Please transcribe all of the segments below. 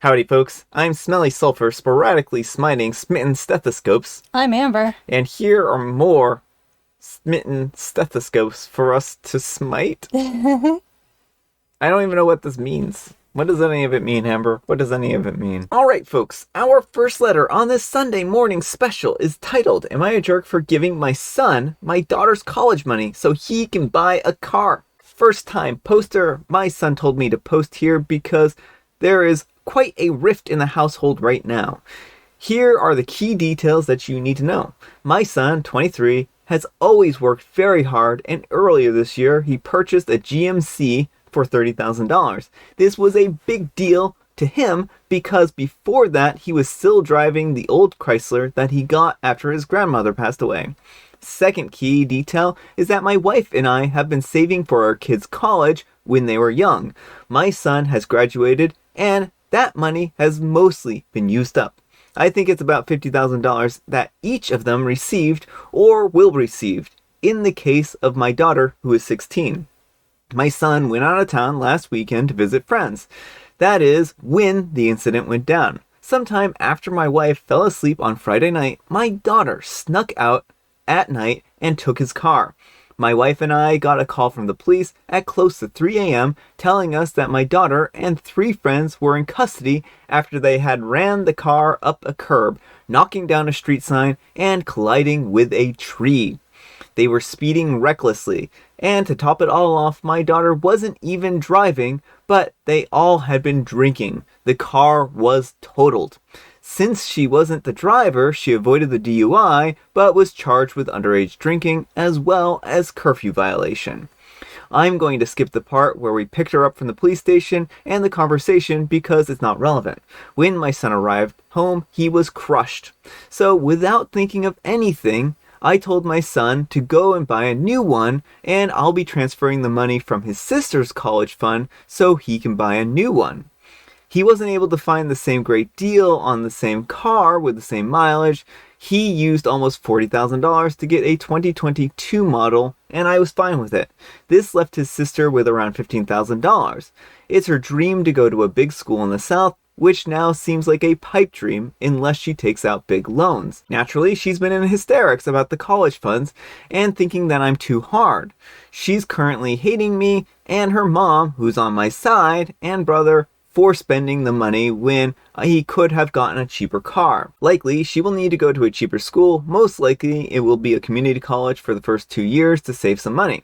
Howdy, folks. I'm Smelly Sulfur, sporadically smiting smitten stethoscopes, I'm Amber. and here are more smitten stethoscopes for us to smite. I don't even know what this means. What does any of it mean, Amber? What does any of it mean? Alright, folks, our first letter on this Sunday morning special is titled, Am I a Jerk for Giving My Son my daughter's college money so he can buy a car? First time poster, my son told me to post here because there is quite a rift in the household right now. Here are the key details that you need to know. My son, 23, has always worked very hard, and earlier this year he purchased a GMC for $30,000. This was a big deal to him because before that he was still driving the old Chrysler that he got after his grandmother passed away. Second key detail is that my wife and I have been saving for our kids' college when they were young. My son has graduated and that money has mostly been used up. I think it's about $50,000 that each of them received or will receive in the case of my daughter, who is 16. My son went out of town last weekend to visit friends. That is when the incident went down. Sometime after my wife fell asleep on Friday night, my daughter snuck out at night and took his car. My wife and I got a call from the police at close to 3 a.m. telling us that my daughter and 3 friends were in custody after they had ran the car up a curb, knocking down a street sign, and colliding with a tree. They were speeding recklessly, and to top it all off, my daughter wasn't even driving, but they all had been drinking. The car was totaled. Since she wasn't the driver, she avoided the DUI, but was charged with underage drinking as well as curfew violation. I'm going to skip the part where we picked her up from the police station and the conversation because it's not relevant. When my son arrived home, he was crushed. So without thinking of anything, I told my son to go and buy a new one, and I'll be transferring the money from his sister's college fund so he can buy a new one. He wasn't able to find the same great deal on the same car with the same mileage. He used almost $40,000 to get a 2022 model, and I was fine with it. This left his sister with around $15,000. It's her dream to go to a big school in the South, which now seems like a pipe dream unless she takes out big loans. Naturally, she's been in hysterics about the college funds and thinking that I'm too hard. She's currently hating me and her mom, who's on my side, and brother, for spending the money when he could have gotten a cheaper car. Likely, she will need to go to a cheaper school. Most likely, it will be a community college for the first 2 years to save some money.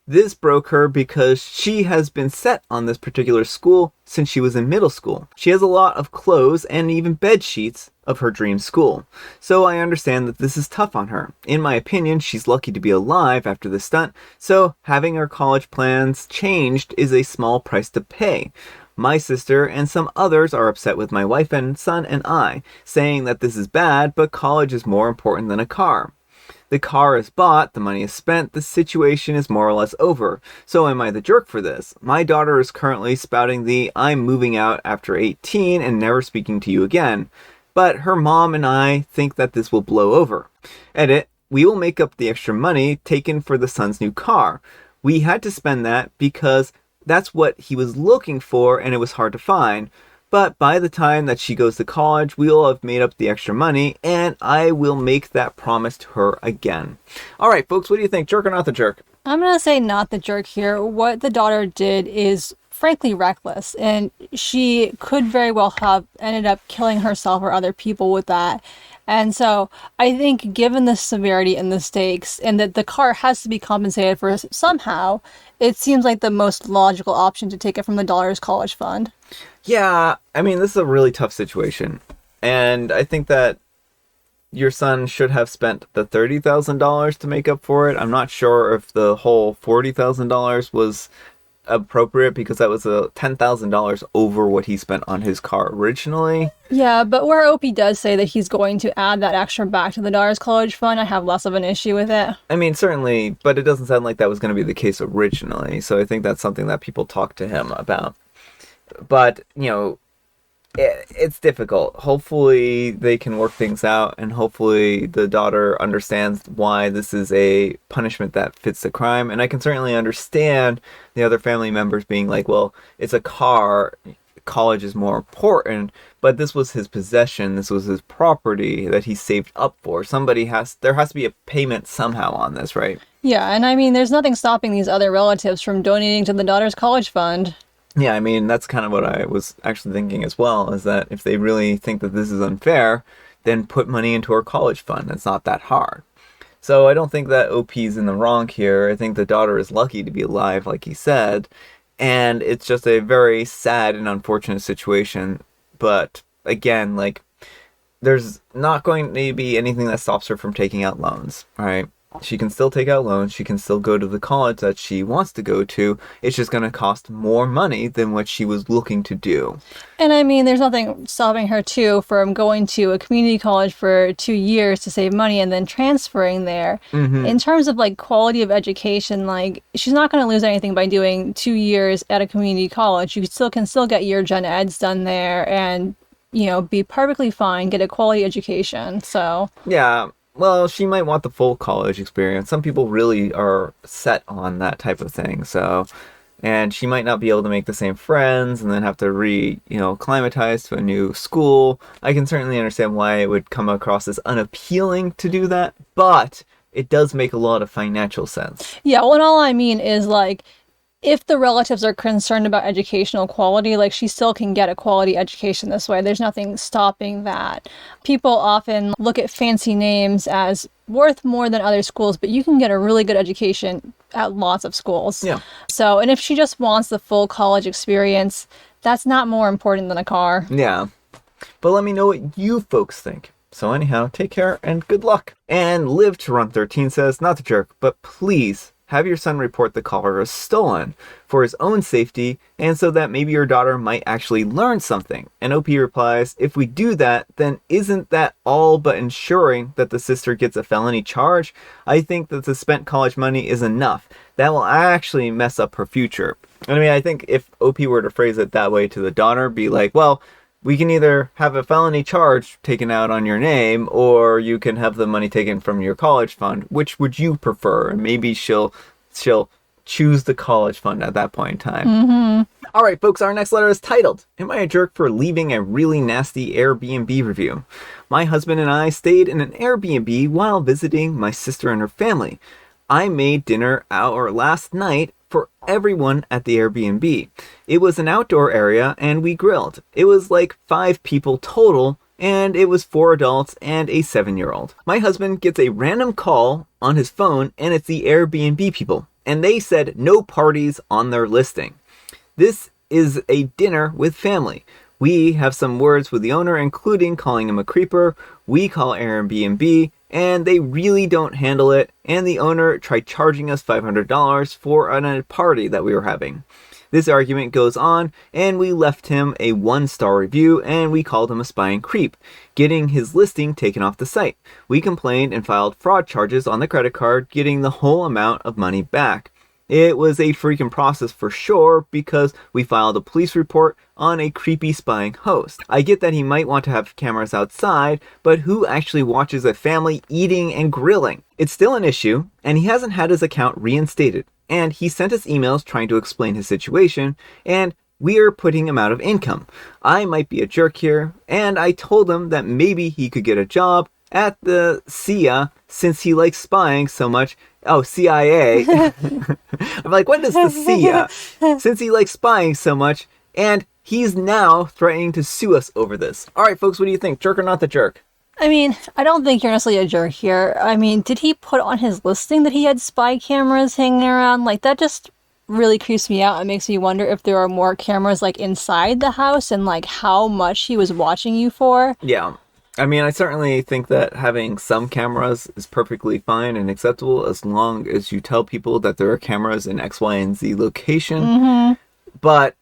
This broke her because she has been set on this particular school since she was in middle school. She has a lot of clothes and even bed sheets of her dream school. So I understand that this is tough on her. In my opinion, she's lucky to be alive after the stunt, so having her college plans changed is a small price to pay. My sister and some others are upset with my wife and son and I, saying that this is bad, but college is more important than a car. The car is bought, the money is spent, the situation is more or less over. So am I the jerk for this? My daughter is currently spouting the I'm moving out after 18 and never speaking to you again. But her mom and I think that this will blow over. Edit, we will make up the extra money taken for the son's new car. We had to spend that because that's what he was looking for and it was hard to find. But by the time that she goes to college, we'll have made up the extra money, and I will make that promise to her again. All right, folks, what do you think? Jerk or not the jerk? I'm going to say not the jerk here. What the daughter did is frankly reckless, and she could very well have ended up killing herself or other people with that. And so I think given the severity and the stakes and that the car has to be compensated for somehow, it seems like the most logical option to take it from the daughter's college fund. Yeah, I mean, this is a really tough situation. And I think that your son should have spent the $30,000 to make up for it. I'm not sure if the whole $40,000 was appropriate because that was a $10,000 over what he spent on his car originally. Yeah, but where Opie does say that he's going to add that extra back to the daughter's college fund, I have less of an issue with it. I mean, certainly, but it doesn't sound like that was going to be the case originally. So I think that's something that people talk to him about. But, it's difficult. Hopefully they can work things out, and hopefully the daughter understands why this is a punishment that fits the crime. And I can certainly understand the other family members being like, well, it's a car. college is more important, but this was his possession, this was his property that he saved up for. There has to be a payment somehow on this, right? Yeah, and I mean, there's nothing stopping these other relatives from donating to the daughter's college fund. Yeah, I mean, that's kind of what I was actually thinking as well, is that if they really think that this is unfair, then put money into her college fund. It's not that hard. So I don't think that OP's in the wrong here. I think the daughter is lucky to be alive, like he said. And it's just a very sad and unfortunate situation. But again, like, there's not going to be anything that stops her from taking out loans, right? She can still take out loans. She can still go to the college that she wants to go to. It's just going to cost more money than what she was looking to do. And I mean, there's nothing stopping her, too, from going to a community college for 2 years to save money and then transferring there. In terms of, like, quality of education, like, she's not going to lose anything by doing 2 years at a community college. You can still get your gen eds done there and, you know, be perfectly fine, get a quality education. So, Yeah. Well, she might want the full college experience. Some people really are set on that type of thing. So, and she might not be able to make the same friends and then have to acclimatize to a new school. I can certainly understand why it would come across as unappealing to do that, but it does make a lot of financial sense. yeah, well, and all I mean is, like, if the relatives are concerned about educational quality, like, she still can get a quality education this way. There's nothing stopping that. People often look at fancy names as worth more than other schools, but you can get a really good education at lots of schools. Yeah. So, and if she just wants the full college experience, that's not more important than a car. Yeah. But let me know what you folks think. So anyhow, take care and good luck. And Live to Run 13 says, not to jerk, but please have your son report the car as stolen for his own safety and so that maybe your daughter might actually learn something. And OP replies, if we do that, then isn't that all but ensuring that the sister gets a felony charge? I think that the spent college money is enough. That will actually mess up her future. I mean, I think if OP were to phrase it that way to the daughter, be like, well, we can either have a felony charge taken out on your name, or you can have the money taken from your college fund. Which would you prefer? And maybe she'll choose the college fund at that point in time. All right, folks, our next letter is titled, Am I a Jerk for Leaving a Really Nasty Airbnb Review? My husband and I stayed in an Airbnb while visiting my sister and her family. I made dinner our last night for everyone at the Airbnb. It was an outdoor area and we grilled. It was like 5 people total and it was 4 adults and a 7-year-old. My husband gets a random call on his phone and it's the Airbnb people and they said no parties on their listing. This is a dinner with family. We have some words with the owner, including calling him a creeper. We call Airbnb, and they really don't handle it. And the owner tried charging us $500 for a party that we were having. This argument goes on, and we left him a 1-star review, and we called him a spying creep, getting his listing taken off the site. We complained and filed fraud charges on the credit card, getting the whole amount of money back. It was a freaking process for sure because we filed a police report on a creepy spying host. I get that he might want to have cameras outside, but who actually watches a family eating and grilling? It's still an issue, and he hasn't had his account reinstated. And he sent us emails trying to explain his situation, and we are putting him out of income. I might be a jerk here, and I told him that maybe he could get a job at the CIA since he likes spying so much. Oh, CIA. I'm like, what is the CIA? Since he likes spying so much, and he's now threatening to sue us over this. All right, folks, what do you think? Jerk or not the jerk? I mean, I don't think you're necessarily a jerk here. I mean, did he put on his listing that he had spy cameras hanging around? Like, that just really creeps me out. It makes me wonder if there are more cameras, like, inside the house and, like, how much he was watching you for. Yeah. I mean, I certainly think that having some cameras is perfectly fine and acceptable as long as you tell people that there are cameras in X, Y, and Z location. But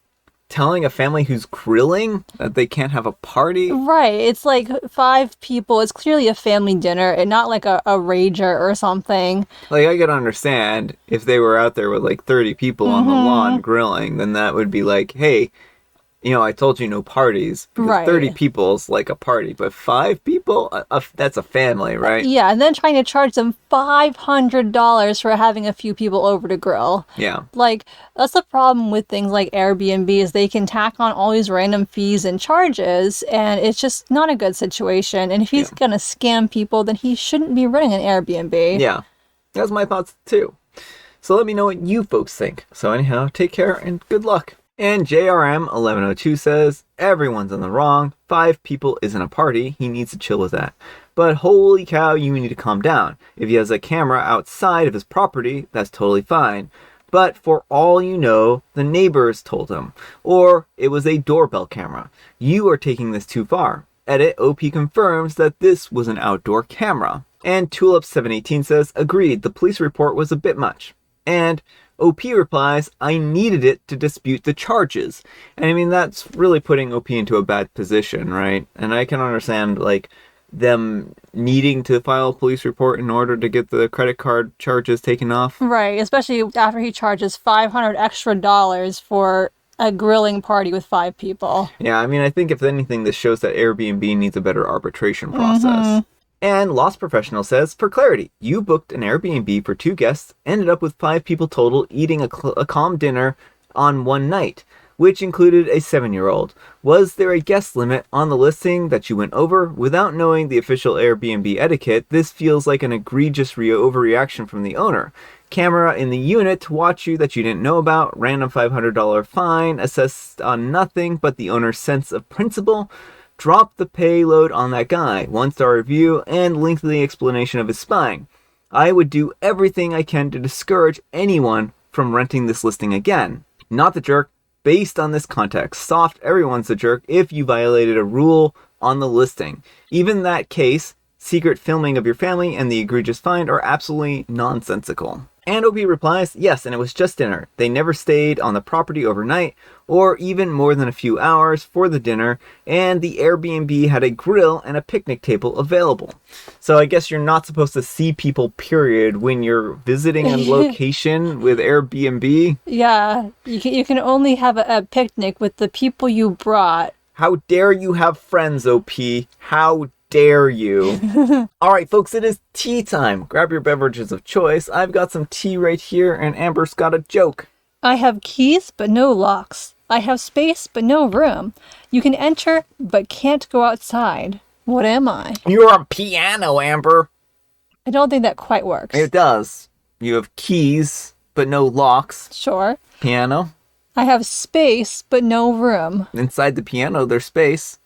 telling a family who's grilling that they can't have a party? Right. It's like 5 people. It's clearly a family dinner and not like a rager or something. Like, I could understand if they were out there with like 30 people on the lawn grilling, then that would be like, hey, I told you no parties. Because Right. 30 people is like a party. But 5 people? That's a family, right? Yeah, and then trying to charge them $500 for having a few people over to grill. Yeah. Like, that's the problem with things like Airbnb is they can tack on all these random fees and charges, and it's just not a good situation. And if he's gonna scam people, then he shouldn't be running an Airbnb. Yeah. That's my thoughts, too. So let me know what you folks think. So anyhow, take care and good luck. And JRM1102 says, everyone's in the wrong. 5 people isn't a party. He needs to chill with that. But holy cow, you need to calm down. If he has a camera outside of his property, that's totally fine. But for all you know, the neighbors told him. Or it was a doorbell camera. You are taking this too far. Edit, OP confirms that this was an outdoor camera. And Tulip718 says, agreed, the police report was a bit much. And OP replies, I needed it to dispute the charges. And I mean, that's really putting OP into a bad position, right? And I can understand, like, them needing to file a police report in order to get the credit card charges taken off. Right, especially after he charges $500 extra for a grilling party with 5 people. Yeah, I mean, I think if anything, this shows that Airbnb needs a better arbitration process. And Lost Professional says, for clarity, you booked an Airbnb for 2 guests, ended up with 5 people total eating a calm dinner on one night, which included a 7-year-old. Was there a guest limit on the listing that you went over? Without knowing the official Airbnb etiquette, this feels like an egregious overreaction from the owner. Camera in the unit to watch you that you didn't know about, random $500 fine, assessed on nothing but the owner's sense of principle. Drop the payload on that guy, 1-star review, and lengthy explanation of his spying. I would do everything I can to discourage anyone from renting this listing again. Not the jerk, based on this context. Soft, everyone's a jerk if you violated a rule on the listing. Even that case, secret filming of your family and the egregious fine are absolutely nonsensical. And OP replies, yes, and it was just dinner. They never stayed on the property overnight, or even more than a few hours for the dinner, and the Airbnb had a grill and a picnic table available. So I guess you're not supposed to see people, period, when you're visiting a location with Airbnb. Yeah, you can only have a picnic with the people you brought. How dare you have friends, OP? How dare you? All right, folks, it is tea time. Grab your beverages of choice. I've got some tea right here, and Amber's got a joke. I have keys, but no locks. I have space, but no room. You can enter, but can't go outside. What am I? You're a piano, Amber. I don't think that quite works. It does. You have keys, but no locks. Sure. Piano. I have space, but no room. Inside the piano, there's space.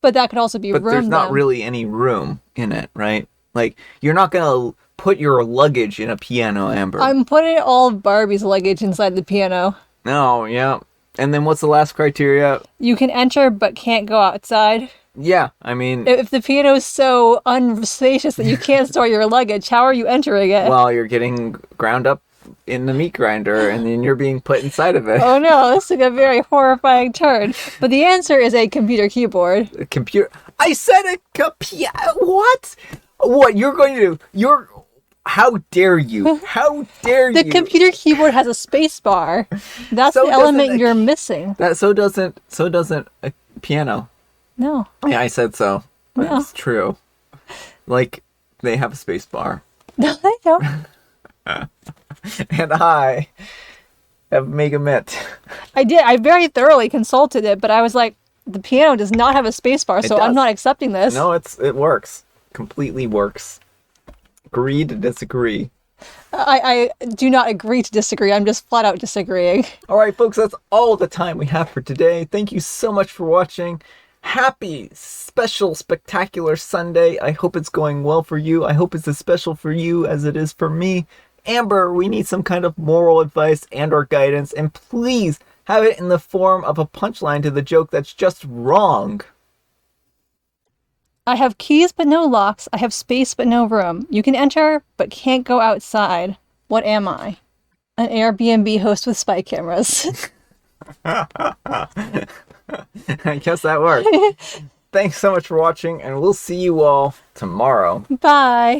But that could also be room. But there's not then. really any room in it, right? Like, you're not going to put your luggage in a piano, Amber. I'm putting all of Barbie's luggage inside the piano. No, yeah. And then what's the last criteria? You can enter, but can't go outside. Yeah, I mean... If the piano is so unspacious that you can't store your luggage, how are you entering it? Well, you're getting ground up in the meat grinder, and then you're being put inside of it. Oh no, this took a very horrifying turn. But the answer is a computer keyboard. A computer... I said what? What you're going to do? How dare you? How dare you? The computer keyboard has a space bar. That's So the element you're missing. So doesn't a piano. No. Yeah, I said so. But No. it's true. Like, they have a space bar. No, they don't. And I have Megamit. I did. I very thoroughly consulted it, but I was like, the piano does not have a space bar, so does. I'm not accepting this. No, it works. Completely works. Agree to disagree. I do not agree to disagree. I'm just flat out disagreeing. All right, folks, that's all the time we have for today. Thank you so much for watching. Happy, special, spectacular Sunday. I hope it's going well for you. I hope it's as special for you as it is for me. Amber, we need some kind of moral advice and or guidance, and please have it in the form of a punchline to the joke that's just wrong. I have keys but no locks. I have space but no room. You can enter but can't go outside. What am I? An Airbnb host with spy cameras. I guess that worked. Thanks so much for watching, and we'll see you all tomorrow. Bye.